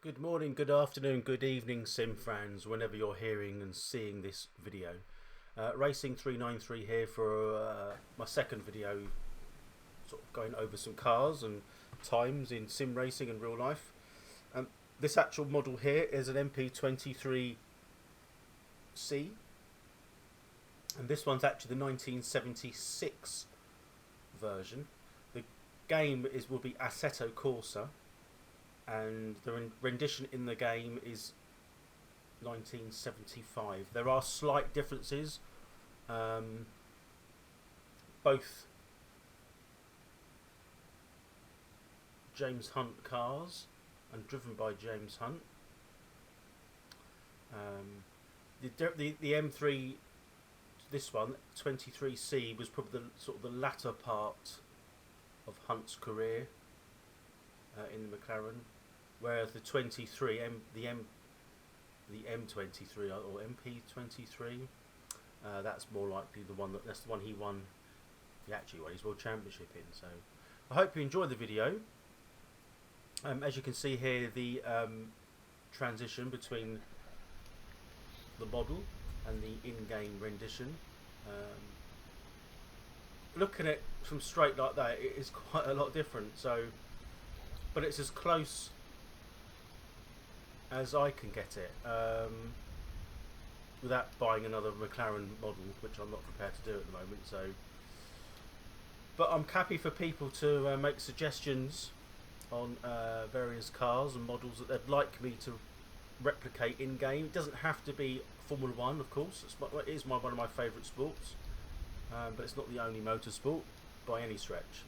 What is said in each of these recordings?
Good morning, good afternoon, good evening, sim fans, whenever you're hearing and seeing this video. Racing 393 here for my second video, sort of going over some cars and times in sim racing and real life. This actual model here is an MP23C, and this one's actually the 1976 version. The game will be Asseto Corsa, and the rendition in the game is 1975. There are slight differences. Both James Hunt cars and driven by James Hunt. The M3, this one 23C, was probably the sort of the latter part of Hunt's career in the McLaren, whereas the 23 the M23 or MP23, that's more likely that's the one he won. He actually won his World Championship in. So I hope you enjoy the video. As you can see here, the transition between the model and the in-game rendition. Looking at it from straight like that, it is quite a lot different. So, but it's as close as I can get it, without buying another McLaren model, which I'm not prepared to do at the moment. So, but I'm happy for people to make suggestions on various cars and models that they'd like me to replicate in game. It doesn't have to be Formula One, of course. It is one of my favourite sports, but it's not the only motorsport by any stretch.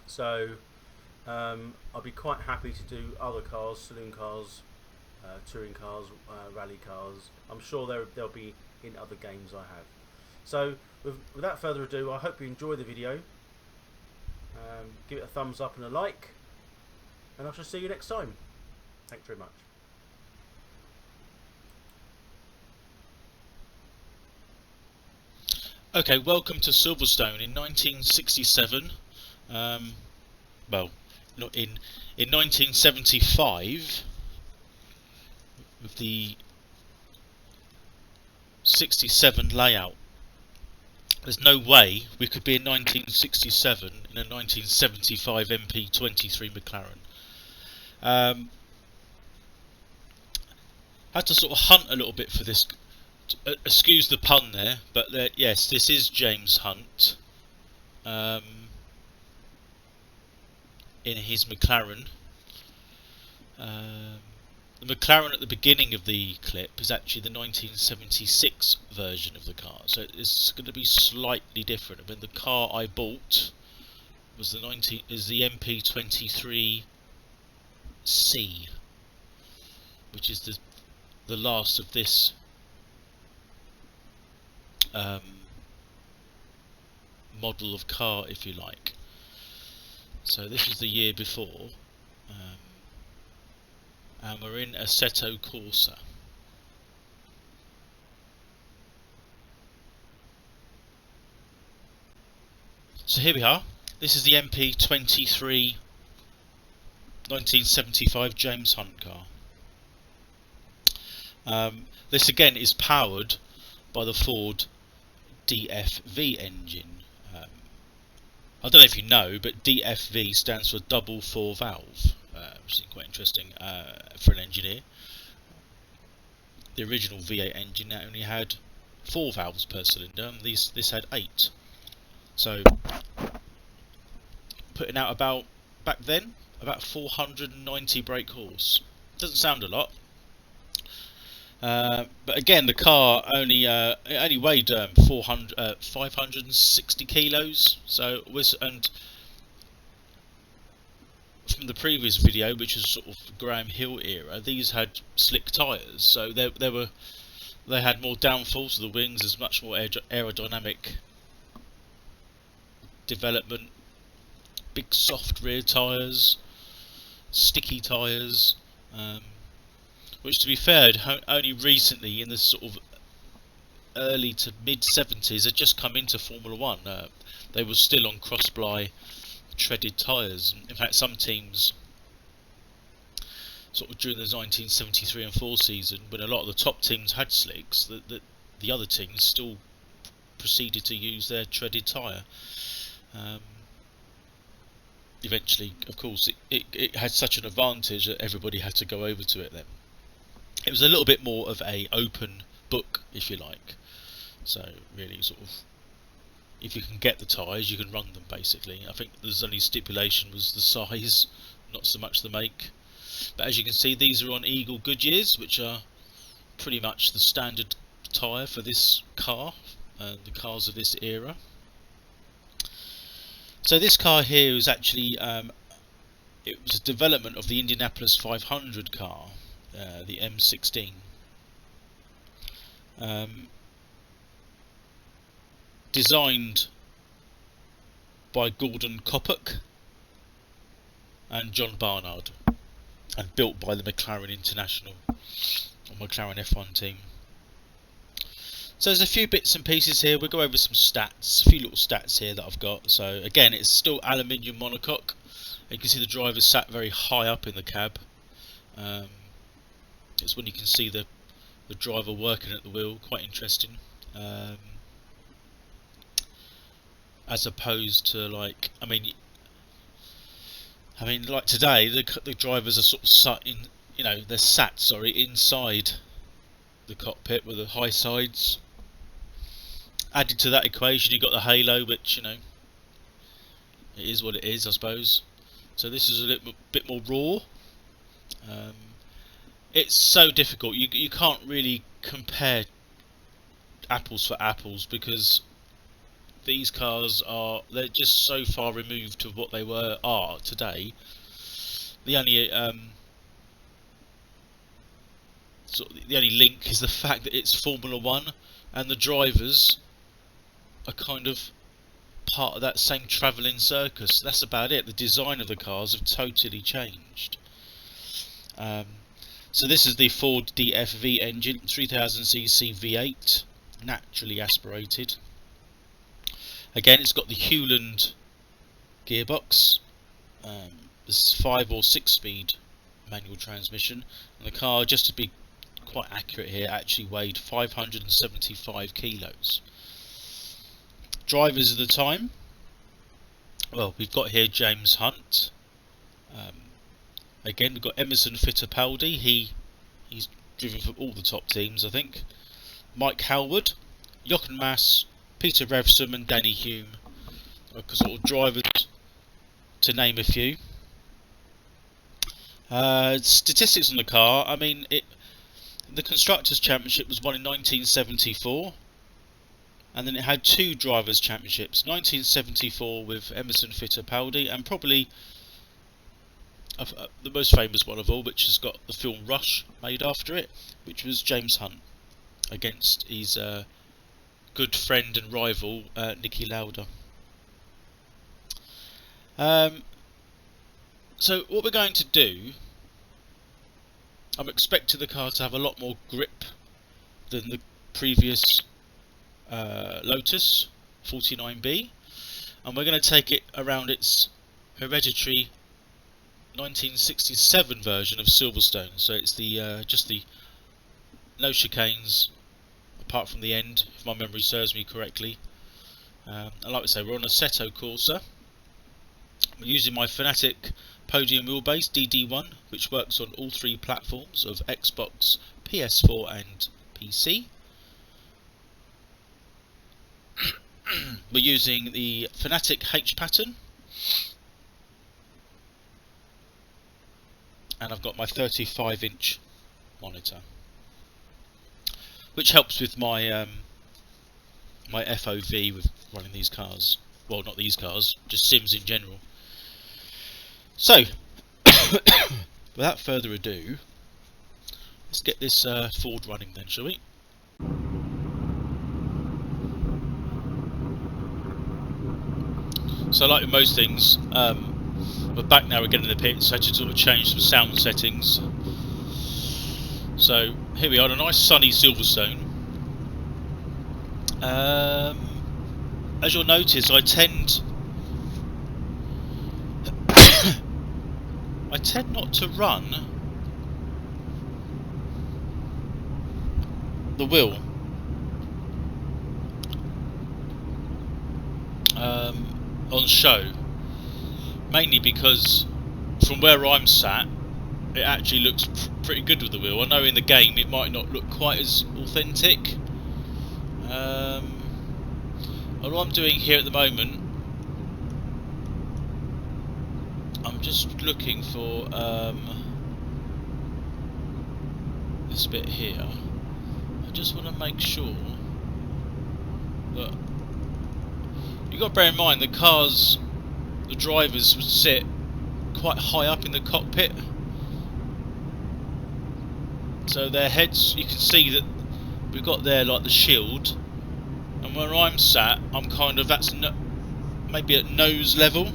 So I'll be quite happy to do other cars, saloon cars, touring cars, rally cars. I'm sure they'll be in other games I have. So without further ado, I hope you enjoy the video. Give it a thumbs up and a like, and I shall see you next time. Thanks very much. Okay, welcome to Silverstone in 1967. Well, not in 1975, with the 67 layout. There's no way we could be in 1967 in a 1975 MP23 McLaren. Had to sort of hunt a little bit for this. Excuse the pun there, but yes, this is James Hunt in his McLaren. The McLaren at the beginning of the clip is actually the 1976 version of the car, so it's going to be slightly different. I mean, the car I bought was the MP23C, which is the last of this model of car, if you like. So this is the year before. And we're in Asseto Corsa. So here we are. This is the MP23 1975 James Hunt car. This again is powered by the Ford DFV engine. I don't know if you know, but DFV stands for double four valve, which is quite interesting for an engineer. The original V8 engine only had 4 valves per cylinder, and this had 8. So putting out back then about 490 brake horse. Doesn't sound a lot. But again, the car only weighed 560 kilos. So and from the previous video, which was sort of Graham Hill era, these had slick tyres, so they had more downforce, so the wings. There's much more aerodynamic development. Big soft rear tyres, sticky tyres. Which, to be fair, only recently, in the sort of early to mid 70s, had just come into Formula One. They were still on cross-ply treaded tyres. In fact, some teams sort of during the 1973 and 4 season, when a lot of the top teams had slicks, that the other teams still proceeded to use their treaded tyre. Eventually, of course, it had such an advantage that everybody had to go over to it then. It was a little bit more of a open book, if you like. So really, sort of, if you can get the tyres, you can run them basically. I think there's only stipulation was the size, not so much the make. But as you can see, these are on Eagle Goodyears, which are pretty much the standard tyre for this car, the cars of this era. So this car here is actually, it was a development of the Indianapolis 500 car, the M16. Designed by Gordon Coppock and John Barnard, and built by the McLaren International, or McLaren F1 team. So there's a few bits and pieces here. We'll go over some stats, a few little stats here that I've got. So again, it's still aluminium monocoque. You can see the driver sat very high up in the cab. It's when you can see the driver working at the wheel, quite interesting. As opposed to like, I mean, like today, the drivers are sort of sat in, they're sat, inside the cockpit with the high sides. Added to that equation, you've got the halo, which, it is what it is, I suppose. So this is a little bit more raw. It's so difficult. You can't really compare apples for apples, because these cars they're just so far removed to what they are today. The only the only link is the fact that it's Formula 1 and the drivers are kind of part of that same travelling circus. That's about it. The design of the cars have totally changed. So this is the Ford DFV engine, 3000cc V8, naturally aspirated. Again, it's got the Hewland gearbox, this 5 or 6 speed manual transmission, and the car, just to be quite accurate here, actually weighed 575 kilos. Drivers of the time, well, we've got here James Hunt. Again, we've got Emerson Fittipaldi. He's driven for all the top teams, I think. Mike Howard, Jochen Mass, Peter Revson and Danny Hume are sort of drivers, to name a few. Statistics on the car, I mean, the Constructors' Championship was won in 1974, and then it had 2 Drivers' Championships, 1974 with Emerson Fittipaldi, and probably the most famous one of all, which has got the film Rush made after it, which was James Hunt against his good friend and rival Niki Lauda. So what we're going to do, I'm expecting the car to have a lot more grip than the previous Lotus 49B, and we're going to take it around its hereditary 1967 version of Silverstone. So it's the just the no chicanes apart from the end, if my memory serves me correctly. And like I say, we're on Asseto Corsa. We're using my Fanatic Podium wheelbase DD1, which works on all 3 platforms of Xbox, PS4 and PC. We're using the Fanatic H pattern, and I've got my 35-inch monitor, which helps with my my FOV with running these cars. Well, not these cars, just sims in general. So, without further ado, let's get this Ford running then, shall we? So, like with most things, we're back now again in the pits. So I had to sort of change some sound settings. So here we are, a nice sunny Silverstone. As you'll notice, I tend not to run the wheel on show, mainly because from where I'm sat it actually looks pretty good with the wheel. I know in the game it might not look quite as authentic. What I'm doing here at the moment, I'm just looking for this bit here. I just want to make sure that you've got to bear in mind the cars, the drivers would sit quite high up in the cockpit, so their heads, you can see that we've got there like the shield, and where I'm sat, I'm kind of, that's maybe at nose level.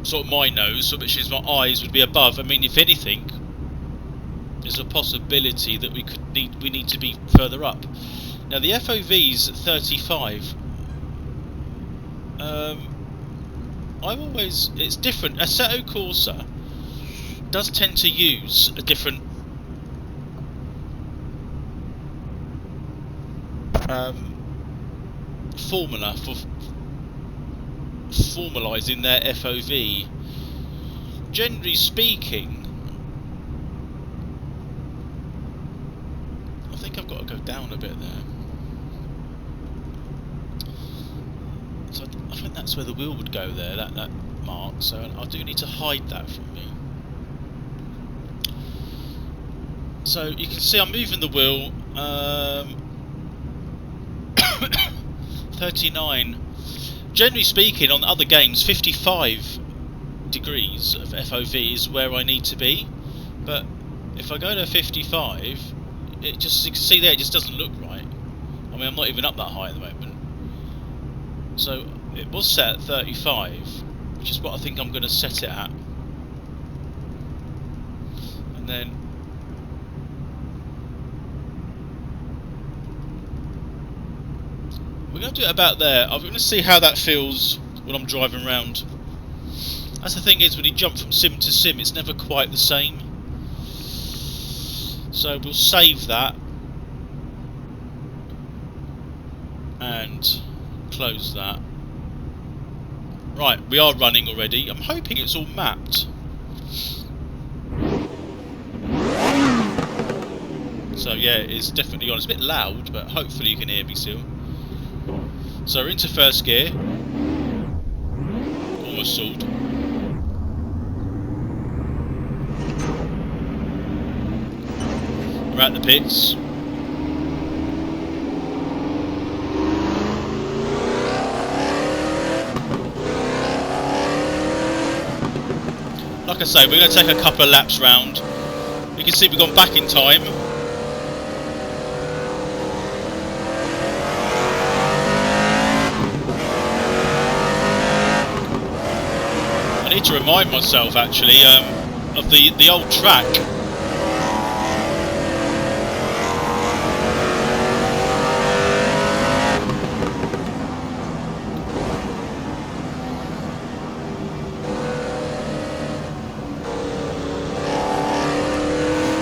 Sort of my nose, which is my eyes, would be above. I mean, if anything, there's a possibility that we need to be further up. Now the FOV's at 35. It's different. Asseto Corsa does tend to use a different formula for formalising their FOV. Generally speaking, I think I've got to go down a bit there. So I think that's where the wheel would go there, that mark, so I do need to hide that from me. So you can see I'm moving the wheel, 39. Generally speaking, on other games, 55 degrees of FOV is where I need to be, but if I go to 55, it just, you can see there, it just doesn't look right. I mean, I'm not even up that high at the moment. So it was set at 35, which is what I think I'm going to set it at. And then we're going to do it about there. I'm going to see how that feels when I'm driving around. That's the thing, is when you jump from sim to sim, it's never quite the same. So we'll save that and close that. Right, we are running already. I'm hoping it's all mapped. So yeah, it's definitely on. It's a bit loud, but hopefully you can hear me still. So we're into first gear. Almost stalled. We're at the pits. Like I say, we're going to take a couple of laps round. You can see we've gone back in time. I need to remind myself actually of the old track.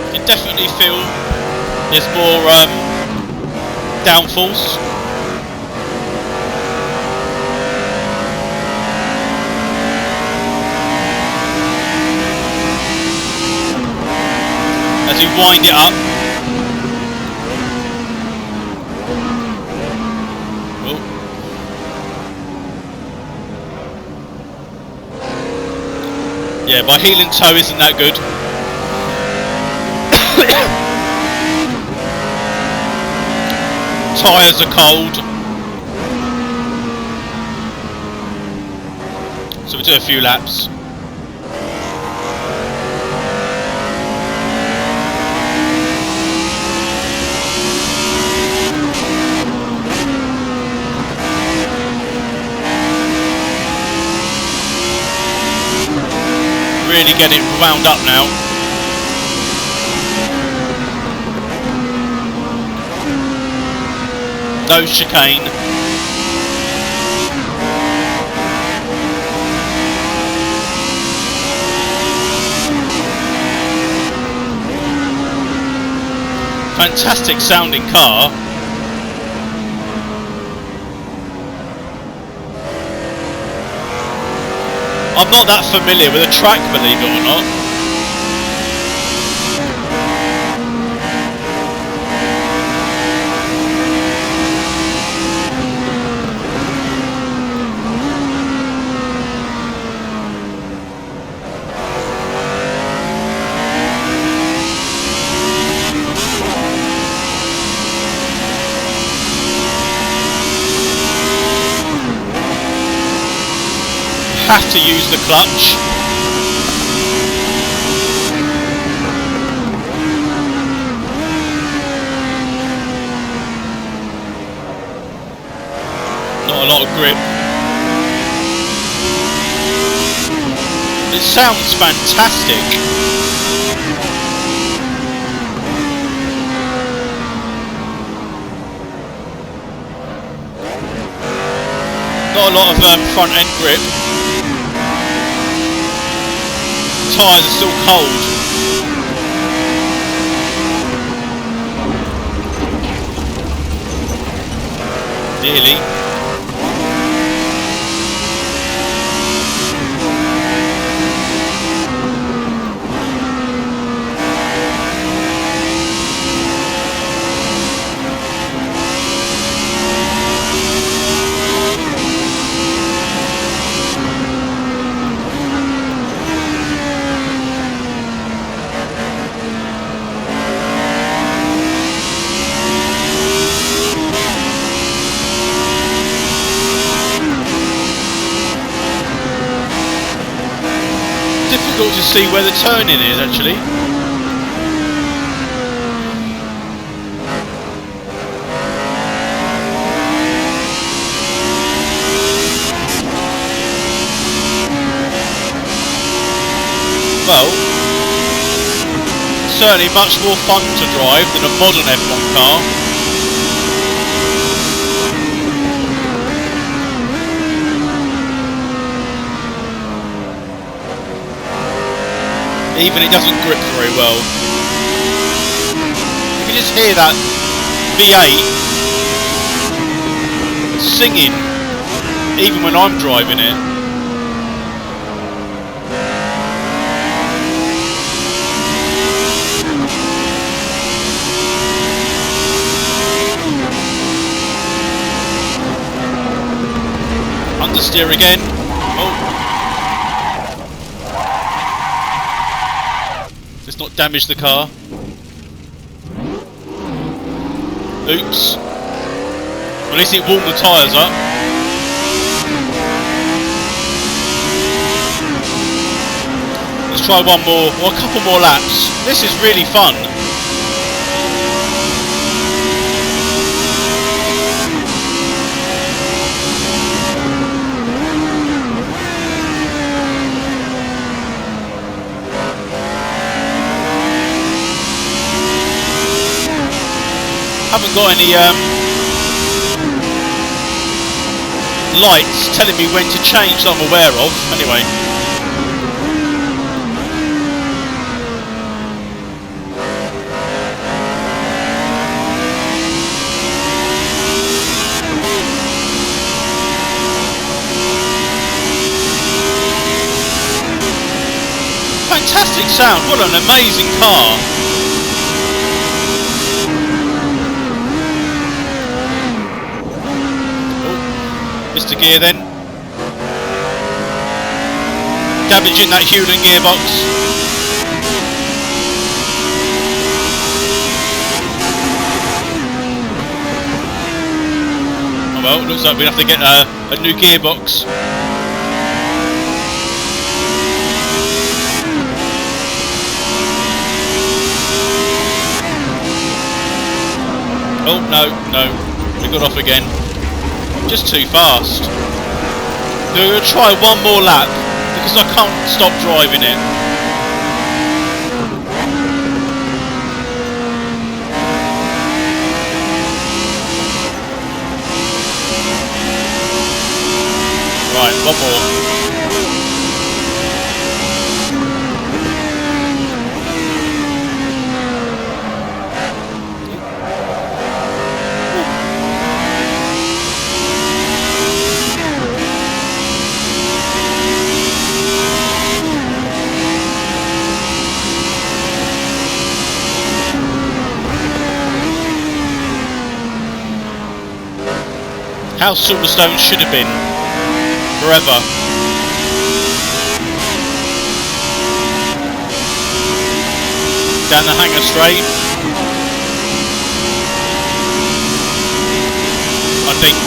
You can definitely feel there's more downfalls. As we wind it up. Oh. Yeah, my heel and toe isn't that good. Tyres are cold. So we'll do a few laps. Really get it wound up now. No chicane. Fantastic sounding car. I'm not that familiar with the track, believe it or not. Have to use the clutch. Not a lot of grip. It sounds fantastic. Not a lot of front end grip. Tyres are still cold. Nearly. Difficult to see where the turning is actually. Well, certainly much more fun to drive than a modern F1 car. Even it doesn't grip very well. You can just hear that V8 singing, even when I'm driving it. Understeer again. Oh. Let's not damage the car. Oops. At least it warmed the tyres up. Let's try one more, or a couple more laps. This is really fun. Haven't got any lights telling me when to change that I'm aware of. Anyway. Fantastic sound. What an amazing car. Mr. Gear then. Damaging that Hewland gearbox. Oh well, looks like we'll have to get a new gearbox. Oh no, we got off again. Just too fast. We're going to try one more lap because I can't stop driving it. Right, one more. how Silverstone should have been forever. Down the hangar straight, I think.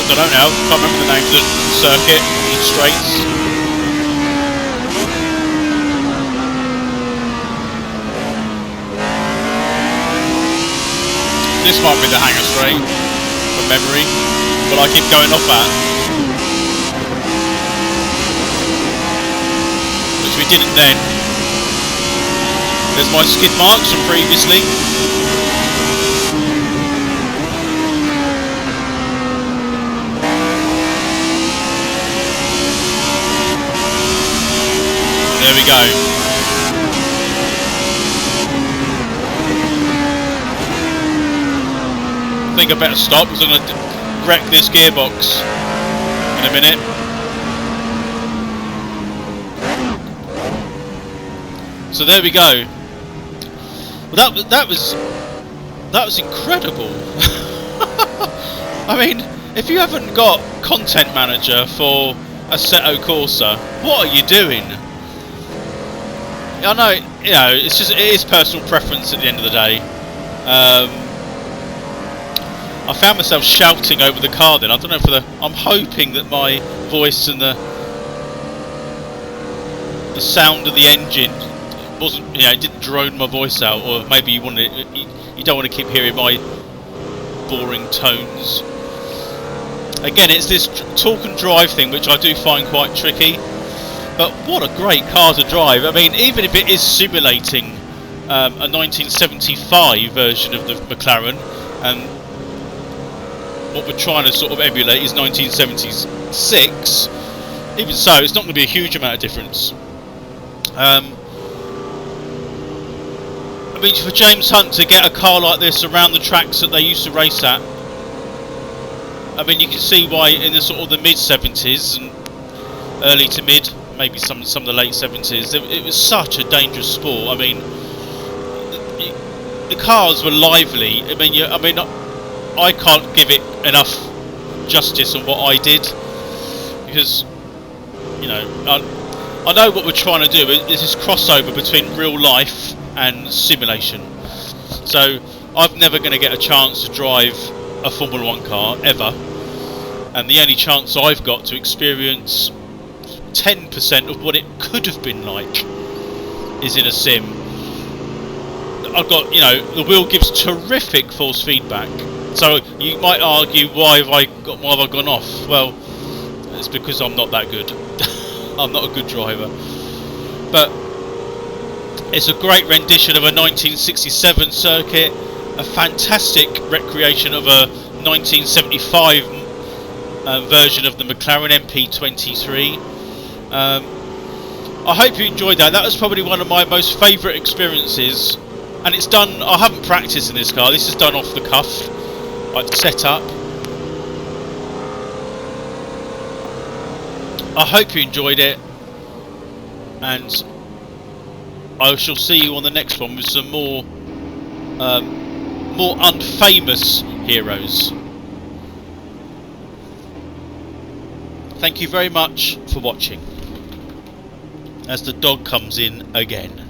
I don't know, can't remember the name of the circuit, the straights. This might be the hangar straight, from memory, but I keep going off that. Which we didn't then. There's my skid marks from previously. There we go. I think I better stop because I'm going to wreck this gearbox in a minute. So there we go. Well, that was incredible. I mean, if you haven't got Content Manager for Asseto Corsa, what are you doing? I know, you know, it is personal preference at the end of the day. I found myself shouting over the car then. I don't know I'm hoping that my voice and the sound of the engine wasn't, you know, it didn't drone my voice out, or maybe you don't want to keep hearing my boring tones. Again, it's this talk and drive thing which I do find quite tricky. But what a great car to drive. I mean, even if it is simulating a 1975 version of the McLaren, and what we're trying to sort of emulate is 1976, even so, it's not going to be a huge amount of difference. I mean, for James Hunt to get a car like this around the tracks that they used to race at, I mean, you can see why in the sort of the mid-70s and early to mid, maybe some of the late 70s, it was such a dangerous sport. I mean, the cars were lively. I mean, I can't give it enough justice on what I did, because, you know, I know what we're trying to do. It's this crossover between real life and simulation. So I'm never going to get a chance to drive a Formula 1 car ever, and the only chance I've got to experience 10% of what it could have been like is in a sim. I've got, you know, the wheel gives terrific force feedback. So you might argue, why have I gone off? Well, it's because I'm not that good. I'm not a good driver. But it's a great rendition of a 1967 circuit, a fantastic recreation of a 1975 version of the McLaren MP23. I hope you enjoyed that. That was probably one of my most favourite experiences, and it's done. I haven't practiced in this car. This is done off the cuff, like set up. I hope you enjoyed it, and I shall see you on the next one with some more unfamous heroes. Thank you very much for watching, as the dog comes in again.